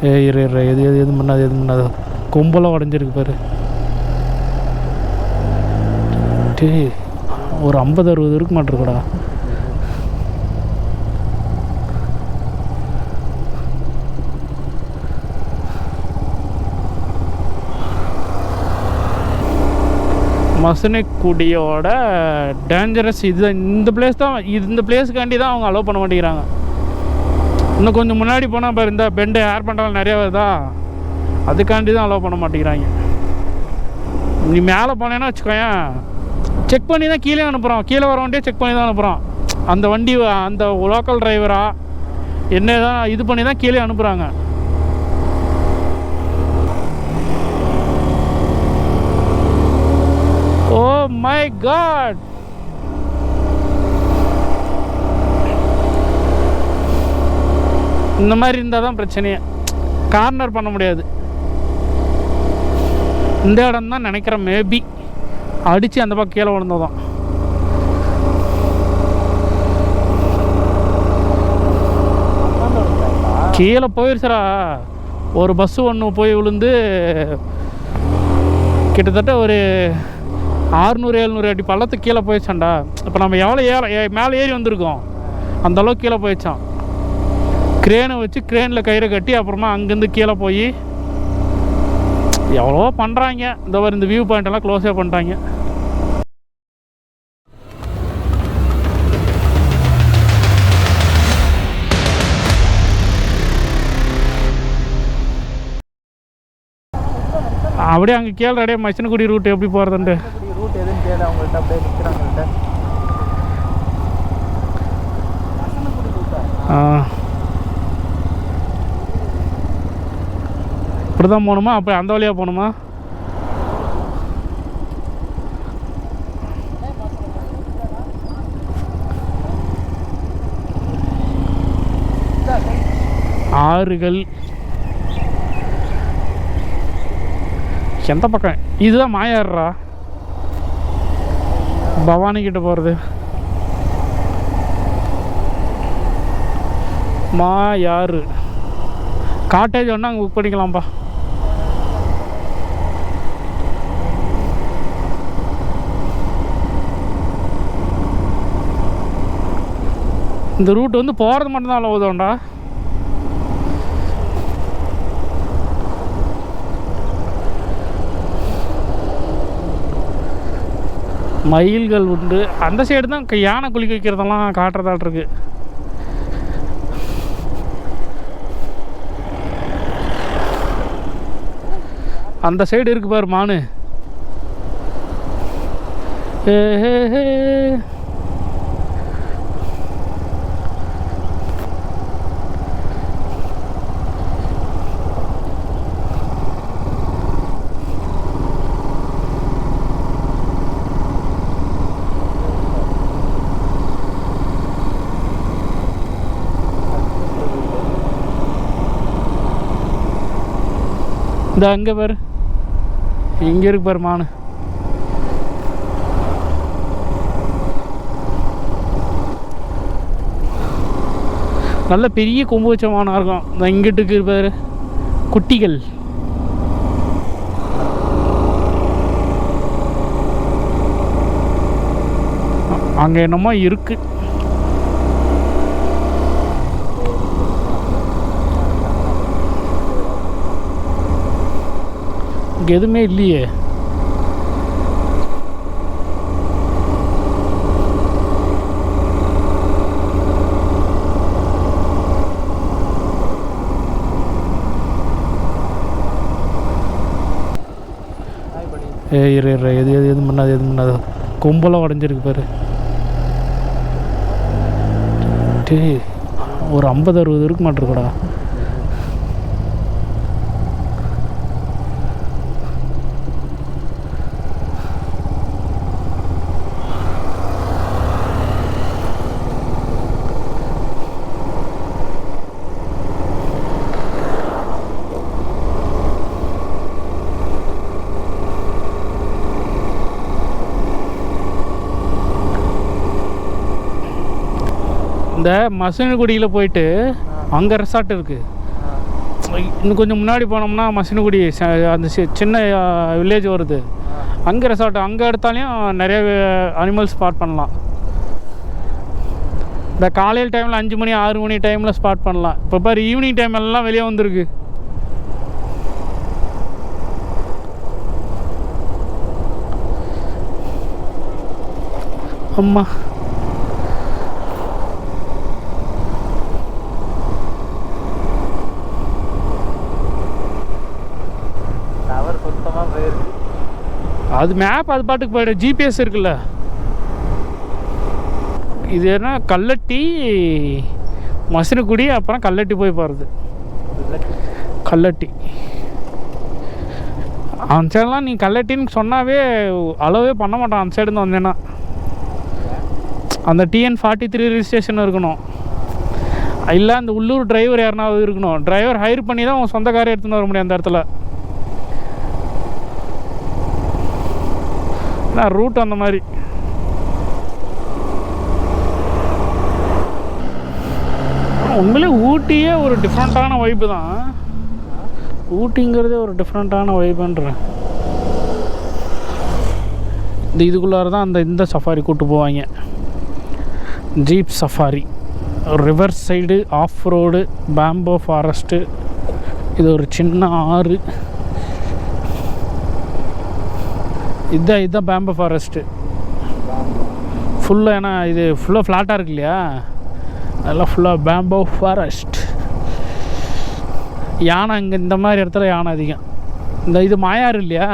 இரு எது எது எதுவும் பண்ணாது கொம்பெல்லாம் உடஞ்சிருக்கு பாரு. டேய் ஒரு 50-60 இருக்க மாட்டிருக்கடா. மசனக்குடியோட டேஞ்சரஸ் இது இந்த பிளேஸ் தான். இந்த பிளேஸுக்காண்டி தான் அவங்க அலோவ் பண்ண மாட்டேங்கிறாங்க. இன்னும் கொஞ்சம் முன்னாடி போனால் பாரு, இந்த பெண்டு ஏர் பண்ணுறாங்க நிறையா வருதா, அதுக்காண்டி தான் அலோவ் பண்ண மாட்டேங்கிறாங்க. நீ மேலே போனேன்னா வச்சுக்கோயேன், செக் பண்ணி தான் கீழே அனுப்புகிறோம். கீழே வர வண்டியை செக் பண்ணி தான் அனுப்புகிறோம். அந்த வண்டி அந்த லோக்கல் டிரைவரா என்ன தான் இது பண்ணி தான் கீழே அனுப்புகிறாங்க. ஓ மை காட், இந்த மாதிரி இருந்தால் தான் பிரச்சனையே. கார்னர் பண்ண முடியாது. இந்த இடம் தான் நினைக்கிறேன், மேபி அடித்து அந்த பக்கம் கீழே விழுந்ததான். கீழே போயிடுச்சுரா. ஒரு பஸ்ஸு ஒன்று போய் விழுந்து கிட்டத்தட்ட ஒரு 600-700 அடி பள்ளத்துக்கு கீழே போயிடுச்சான்டா. இப்போ நம்ம எவ்வளோ மேலே ஏறி வந்திருக்கோம், அந்தளவுக்கு கீழே போயிடுச்சான். க்ரேனை வச்சு க்ரேனில் கயிறை கட்டி அப்புறமா அங்கேருந்து கீழே போய் எவ்வளோ பண்ணுறாங்க. இந்த மாதிரி இந்த வியூ பாயிண்டெல்லாம் க்ளோஸே பண்ணிட்டாங்க. அப்படியே அங்கே கேள்வி அப்படியே மசனக்குடி ரூட் எப்படி போகிறதுன்ட்டு. ரூட் எதுன்னு கேளு அவங்கள்ட்ட. அப்படியே நிற்கிறாங்கள்ட்ட. இப்படி தான் போகணுமா? அப்போ அந்த வழியாக போகணுமா? ஆறுகள் எந்த பக்கம்? இதுதான் மாயாடுறா, பவானி கிட்ட போகிறது. மாயாறு காட்டேஜ் ஒன்று அங்கே புக் பண்ணிக்கலாம்ப்பா. இந்த ரூட் வந்து போகிறது மட்டும்தான் அவ்வளோ உதவும்டா. மயில்கள் உண்டு. அந்த சைடு தான் யானை குளிக்க வைக்கிறதெல்லாம் காட்டுறதாட்டு இருக்கு. அந்த சைடு இருக்கு பாரு மானு. இந்த அங்கே பாரு, இங்கே இருக்கு பாரு மானு. நல்ல பெரிய கொம்பு வச்ச மானாக இருக்கும். இந்த இங்கிட்டுக்கு பாரு குட்டிகள். அங்கே என்னமோ இருக்கு. இங்கே எதுவுமே இல்லையே. இரு எது எது எதுவும் பண்ணாது கொம்பெல்லாம் உடஞ்சிருக்கு பாரு. டேய் ஒரு 50-60 இருக்க மாட்டிருக்கடா. இந்த மசனகுடியில் போயிட்டு அங்கே ரெசார்ட் இருக்குது. இன்னும் கொஞ்சம் முன்னாடி போனோம்னா மசினகுடி அந்த சின்ன வில்லேஜ் வருது, அங்கே ரெசார்ட், அங்கே எடுத்தாலையும் நிறைய அனிமல்ஸ் ஸ்பாட் பண்ணலாம். இந்த காலையில் டைமில் 5 மணி 6 மணி டைமில் ஸ்பாட் பண்ணலாம். இப்போ பாரு ஈவினிங் டைம் எல்லாம் வெளியே வந்திருக்கு. அம்மா டவர் சுத்தமாக போயிருக்கு. அது மேப் அது பாட்டுக்கு போய்டு, ஜிபிஎஸ் இருக்குல்ல. இது என்ன கல்லட்டி மசினகுடி, அப்புறம் கல்லட்டி போய் போகிறது. கல்லட்டி அந்த சைடெலாம் நீ கல்லட்டின்னு சொன்னாவே அளவே பண்ண மாட்டான். அந்த சைடு இருந்து வந்தேன்னா அந்த TN43 ரிஜிஸ்ட்ரேஷன் இருக்கணும், இல்லை அந்த உள்ளூர் டிரைவர் யாருனாவது இருக்கணும். டிரைவர் ஹையர் பண்ணி தான் உன் சொந்த காரை எடுத்துன்னு வர முடியும் அந்த இடத்துல. நான் ரூட் அந்த மாதிரி. உண்மையிலே ஊட்டியே ஒரு டிஃப்ரெண்ட்டான வைப்பு தான். ஊட்டிங்கிறதே ஒரு டிஃப்ரெண்ட்டான வைப்புன்றேன். இதுக்குள்ளார தான் இந்த சஃபாரி கூப்பிட்டு போவாங்க, jeep safari. River side, off road, பேம்போ forest. இது ஒரு சின்ன ஆறு. இதுதான் பேம்போ ஃபாரஸ்ட்டு ஃபுல்லாக. ஏன்னா இது ஃபுல்லாக ஃப்ளாட்டாக இருக்கு இல்லையா, அதெல்லாம் ஃபுல்லாக பேம்போ ஃபாரஸ்ட். யானை இங்கே இந்த மாதிரி இடத்துல யானை அதிகம். இது மாயாறு இல்லையா,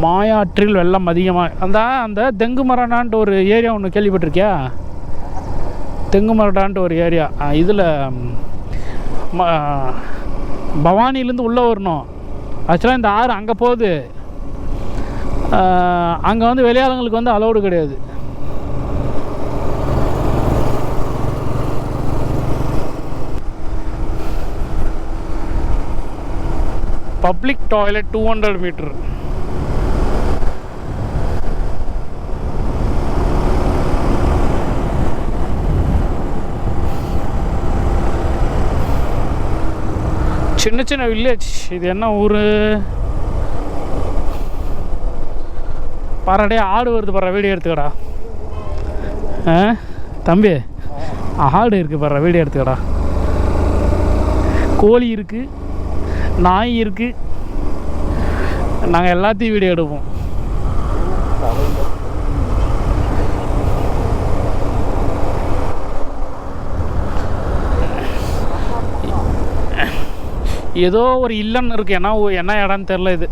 மாயாற்றில் வெள்ளம் அதிகமாக. அந்த தெங்குமரடான்ட்டு ஒரு ஏரியா ஒன்று கேள்விப்பட்டிருக்கியா? தெங்குமரடான்ட்டு ஒரு ஏரியா. இதில் பவானிலேருந்து உள்ளே வரணும். ஆக்சுவலாக இந்த ஆறு அங்கே போகுது. அங்கே வந்து வெளியாளங்களுக்கு வந்து அலௌடு கிடையாது. Public toilet 200 metre. சின்ன சின்ன வில்லேஜ். இது என்ன ஊர் பாராடே, ஆடு வருது பாரு, வீடியோ எடுத்துக்கடா. தம்பி ஆடு இருக்குது பாரு, வீடியோ எடுத்துக்கடா. கோழி இருக்குது, நாய் இருக்குது, நாங்கள் எல்லாத்தையும் வீடியோ எடுப்போம். ஏதோ ஒரு இல்லன்னு இருக்கு, என்ன இடம்னு தெரில. இது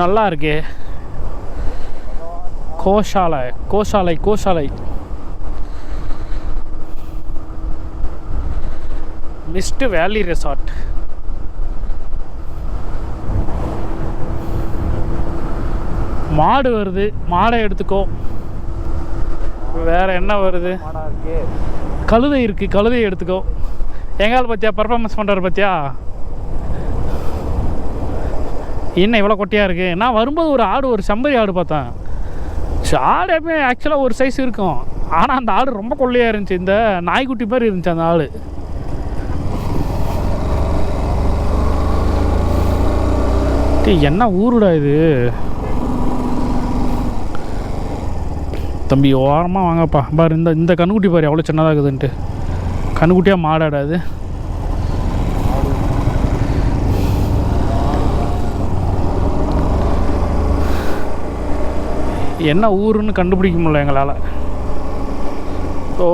நல்லா இருக்கே. கோஷாலை மிஸ்ட் வேலி ரெசார்ட். மாடு வருது, மாடை எடுத்துக்கோ. வேற என்ன வருது? கழுதை இருக்கு, கழுதையை எடுத்துக்கோ. எங்கால் பார்த்தியா பர்ஃபார்மன்ஸ் பண்ணுறாரு பார்த்தியா? என்ன இவ்வளோ கொட்டியாக இருக்குது? நான் வரும்போது ஒரு ஆடு, ஒரு செம்பரி ஆடு பார்த்தேன். ஆடு எப்பவுமே ஆக்சுவலாக ஒரு சைஸ் இருக்கும், ஆனால் அந்த ஆடு ரொம்ப கொள்ளையாக இருந்துச்சு. இந்த நாய்க்குட்டி மாதிரி இருந்துச்சு அந்த ஆடு. என்ன ஊருடா இது? தம்பி ஓரமாக வாங்கப்பா. பாரு இந்த கண்ணுக்குட்டி பாரு எவ்வளோ சின்னதாக இருக்குதுன்ட்டு. கண்ணுக்குட்டியாக மாடாடாது. என்ன ஊருன்னு கண்டுபிடிக்க முடியல எங்களால். ஓ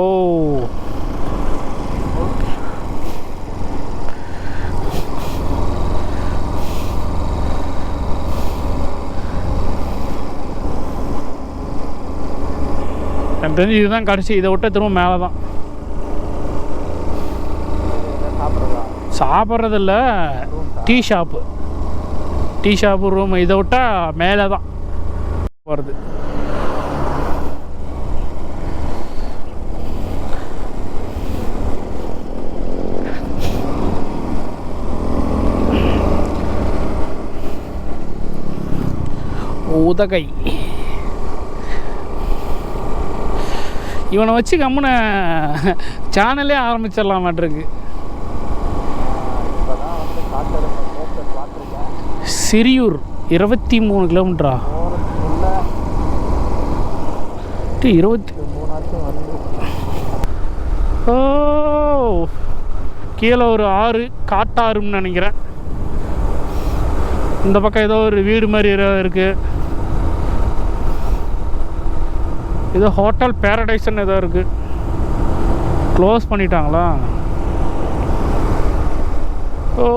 எனக்கு தெரிஞ்சு இதுதான் கடைசி. இதை விட்ட திரும்ப மேலே தான். சாப்பிட்றதில்ல, டீ ஷாப்பு ரூம். இதை விட்டால் மேலே தான் வருது. உதகை. இவனை வச்சு கம்முன சேனலே ஆரம்பிச்சிடலாம் மாட்டிருக்கு. சிறியூர் 23 கிலோமீட்டரா? 23. ஓ, கீழே ஒரு ஆறு, காட்டாறுன்னு நினைக்கிறேன். இந்த பக்கம் ஏதோ ஒரு வீடு மாதிரி இருக்குது. ஏதோ ஹோட்டல் பேரடைஸ்ன்னு ஏதோ இருக்குது. க்ளோஸ் பண்ணிட்டாங்களா? ஓ,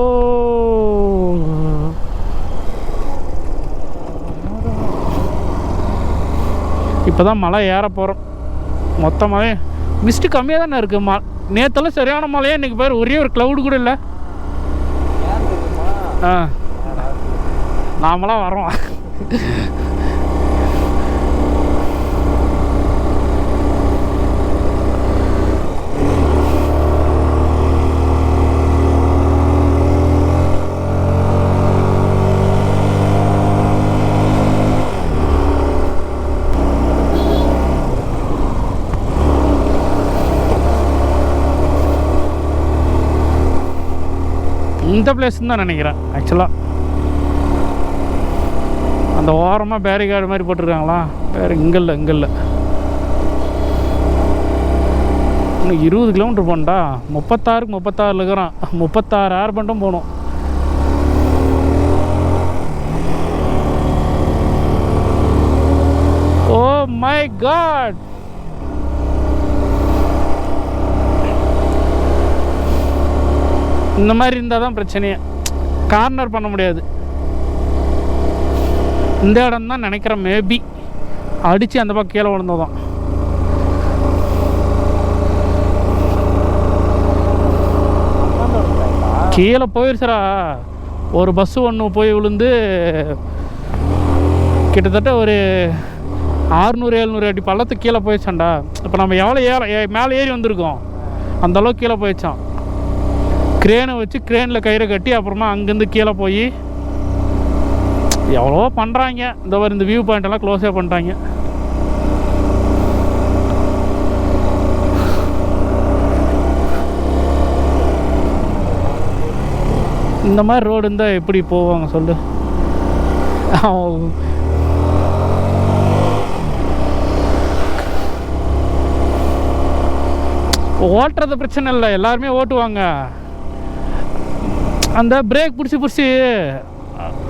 இப்போ தான் மலை ஏற போகிறோம். மொத்தமாகவே மிஸ்ட்டு கம்மியாக தானே இருக்குது. நேற்றெல்லாம் சரியான மழையே, இன்றைக்கி பேர் ஒரே ஒரு க்ளவுடு கூட இல்லை. நாமளாம் வரோம். இந்த பிளேஸ்ன்னு தான் நினைக்கிறேன் ஆக்சுவலாக. அந்த ஓரமாக பேரிகார்டு மாதிரி போட்டிருக்காங்களா? வேறு இங்கே இல்லை, இங்கே இல்லை. இன்னும் 20 கிலோமீட்டர் போகணுண்டா. 36க்கு 36 இருக்கிறான். 36 ஏர் பண்ணிட்டும் போகணும். ஓ மை காட், இந்த மாதிரி இருந்தால் தான் பிரச்சனையே. கார்னர் பண்ண முடியாது. இந்த இடம் தான் நினைக்கிறேன், மேபி அடித்து அந்த பக்கம் கீழே விழுந்ததான். கீழே போயிடுச்சுரா. ஒரு பஸ்ஸு ஒன்று போய் விழுந்து கிட்டத்தட்ட ஒரு 600-700 அடி பள்ளத்துக்கு கீழே போயிடுச்சான்டா. இப்போ நம்ம எவ்வளோ மேலே ஏறி வந்திருக்கோம், அந்தளவுக்கு கீழே போயிடுச்சான். க்ரேனை வச்சு க்ரேனில் கயிறை கட்டி அப்புறமா அங்கேருந்து கீழே போய் எவ்வளோ பண்ணுறாங்க. இந்த மாதிரி இந்த வியூ பாயிண்டெல்லாம் க்ளோஸே பண்ணிட்டாங்க. இந்த மாதிரி ரோடு இருந்தால் எப்படி போவாங்க சொல்லு? ஓட்டுறது பிரச்சனை இல்லை, எல்லாருமே ஓட்டுவாங்க. அந்த பிரேக் பிடிச்சி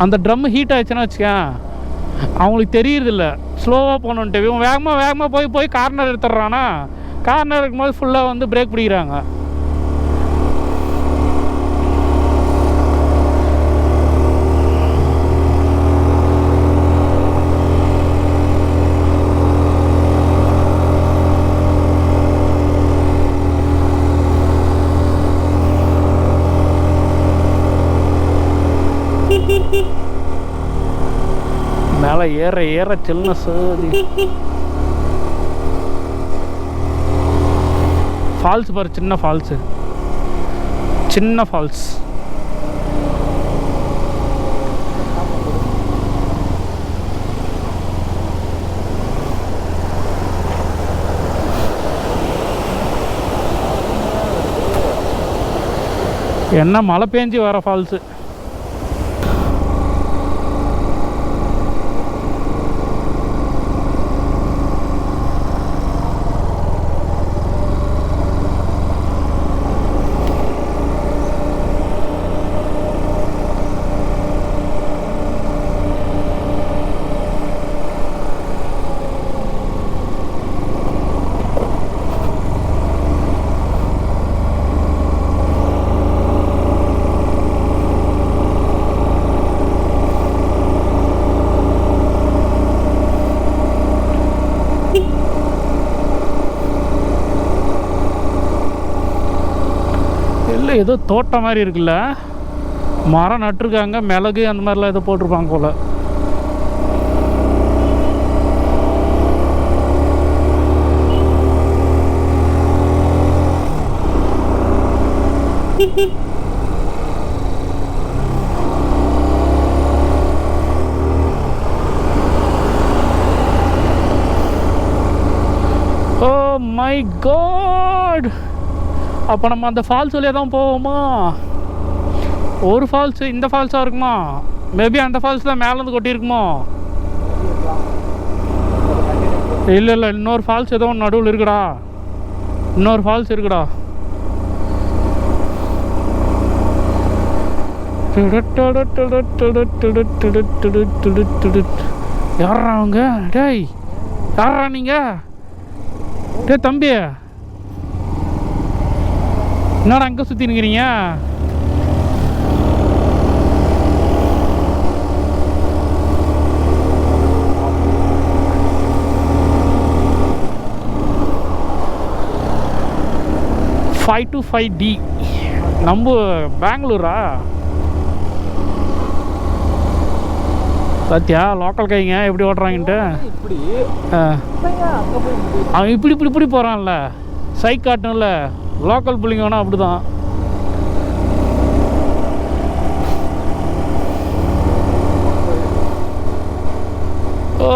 அந்த ட்ரம் ஹீட் ஆயிடுச்சுன்னா வச்சுக்கேன், அவங்களுக்கு தெரியுறதில்ல ஸ்லோவாக போகணுன்ட்டு. இவன் வேகமாக போய் கார்னர் எடுத்துடுறானா, கார்னர் இருக்கும்போது ஃபுல்லாக வந்து பிரேக் பிடிக்கிறாங்க. மேலே ஏற சின்ன சோதி ஃபால்ஸ் பாரு. சின்ன ஃபால்ஸ். என்ன மழை பேஞ்சு வர ஃபால்ஸு. ஏதோ தோட்டம் மாதிரி இருக்குல்ல, மரம் நட்டுருக்காங்க, மிளகு அந்த மாதிரிலாம் ஏதோ போட்டிருப்பாங்க போல. My God. அப்போ நம்ம அந்த ஃபால்ஸ் வழியாக தான் போவோமா? ஒரு ஃபால்ஸு இந்த ஃபால்ஸாக இருக்குமா? மேபி அந்த ஃபால்ஸ் தான் மேலேருந்து கொட்டியிருக்குமோ? இல்லை இல்லை, இன்னொரு ஃபால்ஸ் ஏதோ ஒன்று நடுவில் இருக்குடா. இன்னொரு ஃபால்ஸ் இருக்குடா. யாரா அவங்க? டேய் யாரா நீங்கள்? டே தம்பி, என்னடா அங்கே சுற்றி நிற்கிறீங்க? ஃபைவ் டு 5D நம்ம பெங்களூரா? பாத்தியா லோக்கல் கைங்க எப்படி ஓட்டுறாங்கன்ட்டு. அவன் இப்படி இப்படி இப்படி போகிறான்ல, சைக் காட்டணும்ல. லோக்கல் பிள்ளைங்க வேணா அப்படிதான். ஓ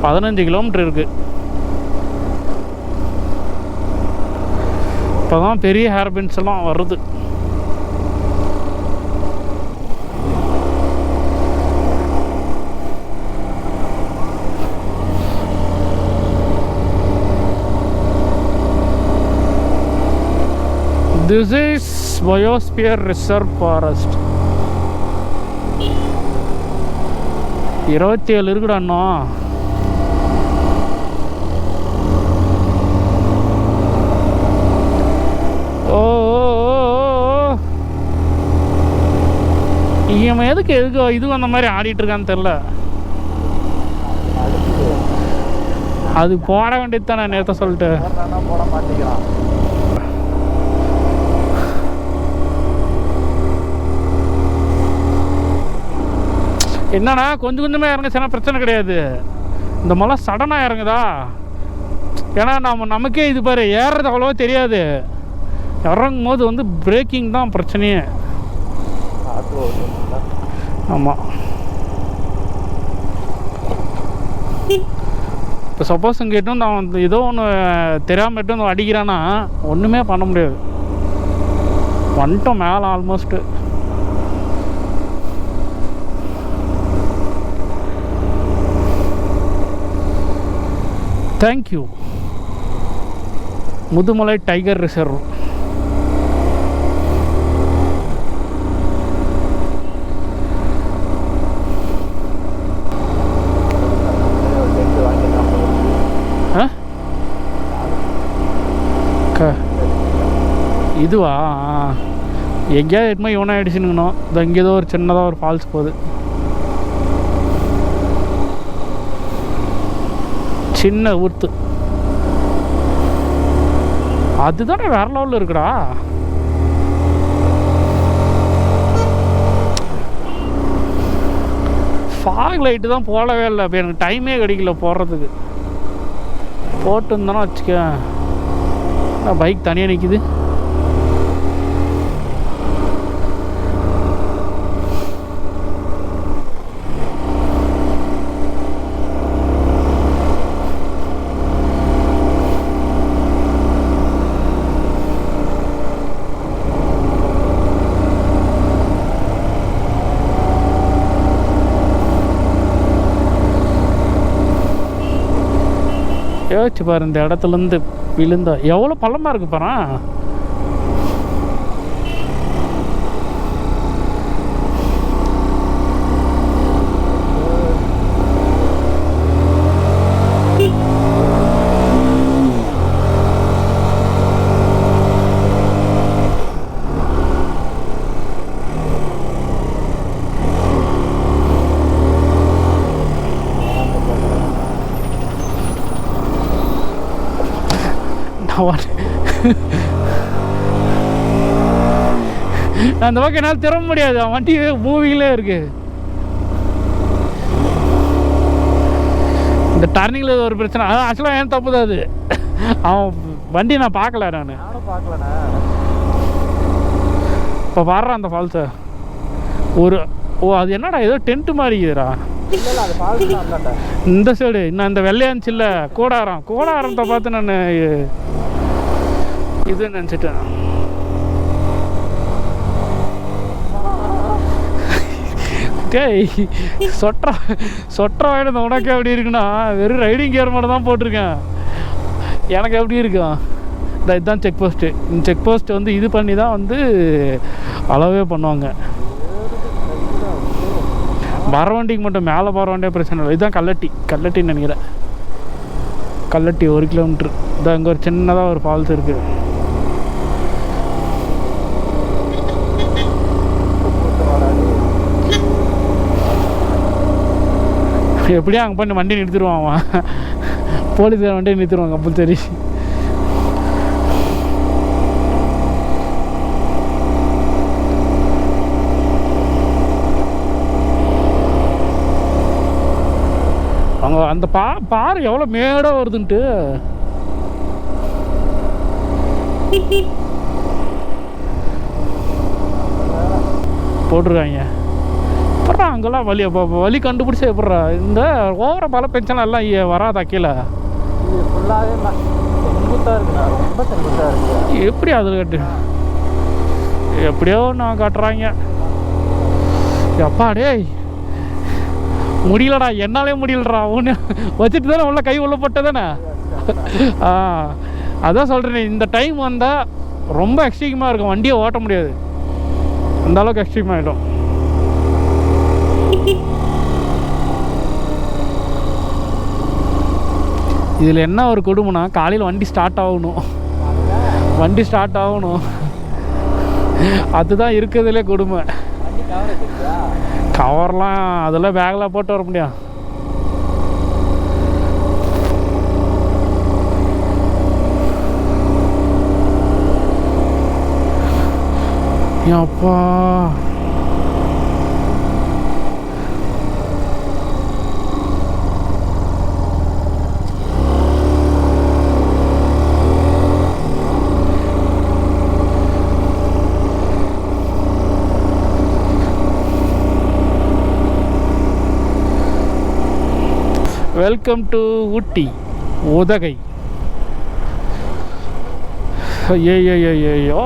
15 கிலோமீட்டர் இருக்கு. இப்போதான் பெரிய ஹேர்பின்ஸ் எல்லாம் வருது. This is Biosphere Reserve Forest. 27 இருக்குடா இன்னும். ஓ இவன் எதுக்கு இது அந்த மாதிரி ஆடிட்டு இருக்கான்னு தெரில. அது போட வேண்டியது தானே நேற்று சொல்லிட்டு. போட மாட்டேங்கிறான். என்னன்னா கொஞ்சம் கொஞ்சமாக இறங்குச்சுன்னா பிரச்சனை கிடையாது. இந்த மலை சடனாக இறங்குதா? ஏன்னா நமக்கே இது பாரு ஏறுறது அவ்வளோவா தெரியாது. இறங்கும் போது வந்து பிரேக்கிங் தான் பிரச்சனையே. ஆமாம். இப்போ சப்போஸ் இங்கே எட்டும் நான் ஏதோ ஒன்று தெரியாமல் எட்டும் வந்து அடிக்கிறான்னா ஒன்றுமே பண்ண முடியாது. வந்துட்டோம் மேலே almost. Thank you Mudumalai tiger reserve. இதுவா? எங்கேயாவது எட்டுமா இவனா ஆகிடுச்சுனுங்கண்ணா. இது இங்கே ஏதோ ஒரு சின்னதாக ஒரு ஃபால்ஸ் போகுது. சின்ன ஊர்த்து அதுதானே வேற லெவலில் இருக்குடா. ஃபாக் லைட்டு தான் போடவே இல்லை. இப்போ எனக்கு டைமே கிடைக்கல போடுறதுக்கு. போட்டு இருந்தோன்னா வச்சுக்க. பைக் தனியாக நிற்கிது. யோசிச்சு பாரு, இந்த இடத்துலேருந்து விழுந்தா எவ்வளோ பள்ளமாக இருக்கு பாரு. அந்த பக்கம் என்னால் திறம்ப முடியாது. வண்டி மூவிங்லே இருக்கு. இந்த டர்னிங்கில் ஒரு பிரச்சனை. அதான் ஆக்சுவலாக ஏன் தப்பு தான் அது. அவன் வண்டி நான் பார்க்கல. நானும் பார்க்கலண்ணா. இப்போ வர்றான் அந்த ஃபால்ஸை ஒரு அது என்னடா ஏதோ டென்ட்டு மாதிரி இருக்குதுடா. இல்ல அது ஃபால்ஸ் தான்டா. இந்த சைடு இன்னும் அந்த வெள்ளையாந்துச்சு இல்லை கூடாரத்தை பார்த்து நான் இது நினச்சிட்டேன். டேய் சொட்டா வாங்கிட்டு உனக்கு எப்படி இருக்குன்னா வெறும் ரைடிங் கியர் மட்டும் தான் போட்டிருக்கேன். எனக்கு எப்படி இருக்கும் இதுதான் செக் போஸ்ட்டு. இந்த செக் போஸ்ட் வந்து இது பண்ணி தான் வந்து அளவே பண்ணுவாங்க. வர வண்டிக்கு மட்டும் மேலே போகிற வண்டியே பிரச்சனை இல்லை. இதுதான் கல்லட்டின்னு நினைக்கிறேன். கல்லட்டி 1 கிலோமீட்ரு. இதான் இங்கே ஒரு சின்னதாக ஒரு ஃபால்ஸ் இருக்குது. எப்படியும் அங்கே பண்ணி வண்டி நிறுத்திடுவான் அவன். போலீஸார் வண்டியை நிறுத்திடுவான் கம்பல்சரி. அவங்க அந்த பாறை எவ்வளோ மேடாக வருதுன்ட்டு போட்டிருக்காங்க. எப்பட்றா அங்கெல்லாம் வழி கண்டுபிடிச்சா எப்பட்றா இந்த ஓவர மழை பெஞ்சலாம் எல்லாம் வராதா கீழே? எப்படி அதில் கட்டு எப்படியோ நான் காட்டுறாங்க. எப்பா டேய் முடியலடா, என்னாலே முடியலடா. ஒன்று வச்சுட்டு தானே உள்ள கை உள்ள போட்ட தானே. அதான் சொல்கிறேன், இந்த டைம் வந்தால் ரொம்ப எக்ஸ்ட்ரீமாக இருக்கும். வண்டியை ஓட்ட முடியாது, அந்த அளவுக்கு எக்ஸ்ட்ரீம் ஆகிடும். இதில் என்ன ஒரு கொடுமைனா காலையில் வண்டி ஸ்டார்ட் ஆகணும். அதுதான் இருக்கிறதுலே கொடுமை. கவர்லாம் அதெல்லாம் பேக்கில் போட்டு வர முடியும். அப்பா வெல்கம் டு ஊட்டி உதகை. ஐயோ